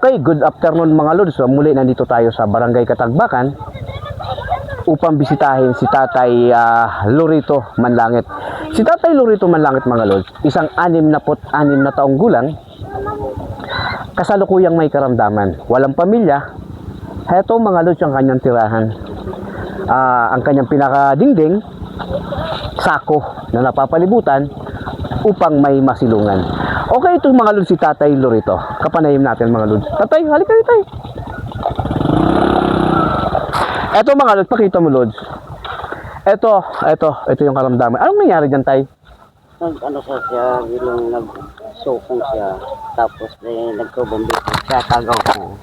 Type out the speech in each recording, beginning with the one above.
Okay, good afternoon mga lods. So, muli nandito tayo sa Barangay Katagbakan upang bisitahin si Tatay Lorito Manlangit. Si Tatay Lorito Manlangit mga lods, isang 66 na taong gulang, kasalukuyang may karamdaman, walang pamilya. Heto mga lods ang kanyang tirahan. Ang kanyang pinakadingding, sako na napapalibutan upang may masilungan. Okay, ito mga lods si Tatay Lorito. Kapanayim natin mga lods. Tatay, halika dito tay. Eto mga lods, pakita mo lods. Ito yung karamdaman. Anong nangyari dyan tay? Ano siya, yung nagsukong siya, tapos nagkabambito siya, tagaw ko.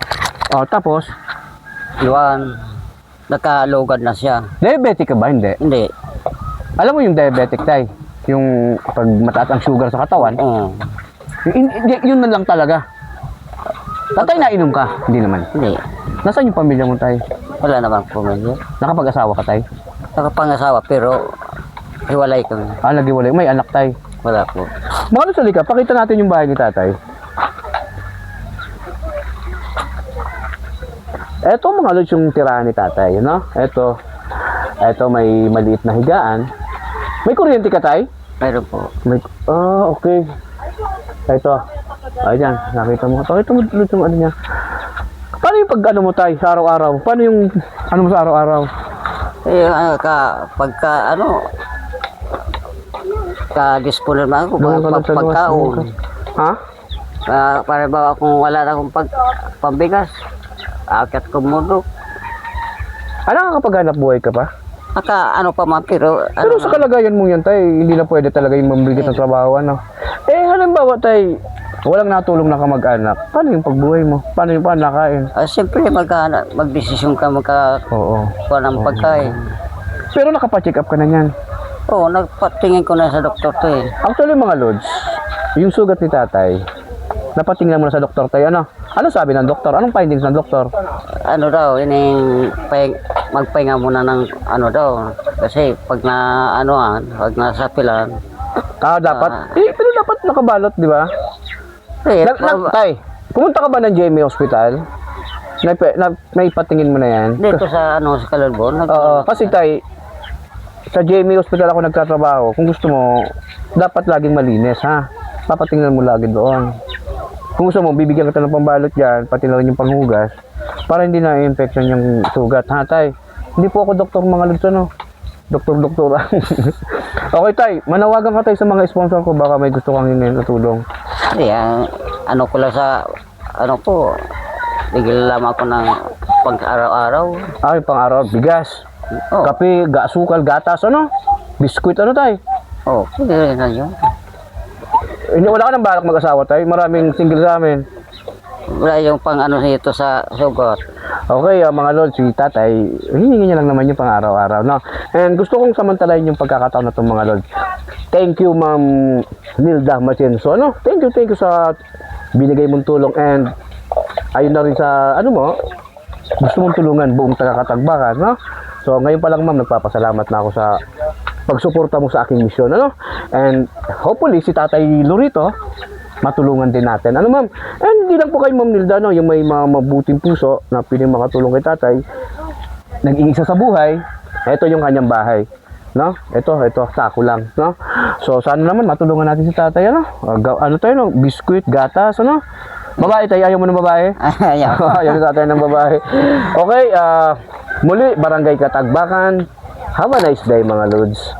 Oh, tapos? Iwan, nakalugad na siya. Diabetic ka ba? Hindi. Hindi. Alam mo yung diabetic tay? Yung pag mataas ang sugar sa katawan? Yun man lang talaga. Tatay, nainom ka? Hindi naman. Hindi. Nasaan yung pamilya mo tay? Wala naman pamilya. Nakapag-asawa ka tay? Nakapangasawa, pero hiwalay kami. Nag-iwalay. May anak tay? Wala po. Mga lods, halika, pakita natin yung bahay ni tatay. Eto mga lods yung tirahan ni tatay, no? Eto may maliit na higaan. May kuryente ka tay? Meron po. Okay. Ito. Ayan, nakita mo. Pakita mo lods yung ano niya. Paano yung pag ano mo tay sa araw-araw? Paano yung ano mo sa araw-araw? Ka-dispone naman ako pagkaon. Ha? Para ba kung wala na akong pambigas, akit ko mundo. Nakakapaghanap buhay ka pa? Ano pa man, pero Pero sa kalagayan mo yan tay, hindi na pwede talaga yung mambigat ng trabaho, ano? Halimbawa tay, walang natulong na kamag-anak, paano yung pagbuhay mo? Paano yung panakain? siyempre magdesisyon ka Oo. kuha ng pagkain. Pero nakapa-check up ka na niyan. Oo, nagpatingin ko na sa doktor to eh. Actually mga lods, yung sugat ni tatay, napatingnan mo na sa doktor tayo, ano? Ano sabi ng doktor? Anong findings ng doktor? Ano daw, magpahinga muna ng ano daw. Kasi pag pag nasapilan. Dapat. Pero dapat nakabalot, di ba? Tay, pumunta ka ba ng JMA Hospital? Naipatingin mo na yan? Dito sa sa Kalalbon. Kasi tay, sa JMA Hospital ako nagtatrabaho. Kung gusto mo, dapat laging malinis, ha? Papatingnan mo lagi doon. Kung gusto mo, bibigyan kita ng pambalot dyan, pati na rin yung panghugas, para hindi na infection yung sugat. Ha, tay? Hindi po ako doktor mga lods, ano? Doktor. Okay, tay. Manawagan ka tay sa mga sponsor ko. Baka may gusto kang hingin na tulong. Ano ko lang bigil lamang ako ng pang-araw-araw. Pang-araw. Bigas. Kape, sukal, gatas, ano? Biskuit, ano, tay? Pwede rin na yun. Wala ka nang balak mag-asawa, tay? Maraming single sa amin. Wala yung nito sa sugat. Okay, mga lods, si tatay, hihingi niya lang naman yung pang-araw-araw, no? And gusto kong samantalahin yung pagkakataon na itong mga lods. Thank you, Ma'am Nilda Machenso, no? Thank you sa binigay mong tulong, and ayun na rin sa, gusto mong tulungan buong taga-Katagbakan, no? So, ngayon pa lang, ma'am, nagpapasalamat na ako sa pagsuporta mo sa aking misyon, ano? And hopefully, si Tatay Lorito, matulungan din natin. Ano, ma'am? And hindi lang po kay Ma'am Nilda, no? Yung may mga mabuting puso na piling makatulong kay tatay, nag-iisa sa buhay, ito yung kanyang bahay. No? Ito, sako lang, no? So, sana naman matulungan natin si tatay, ano? No? Biskuit, gatas, ano? Babae tayo, ayaw mo ng babae? Ayaw ni tatay ng babae. Okay, muli, Barangay Katagbakan. Have a nice day, mga lods.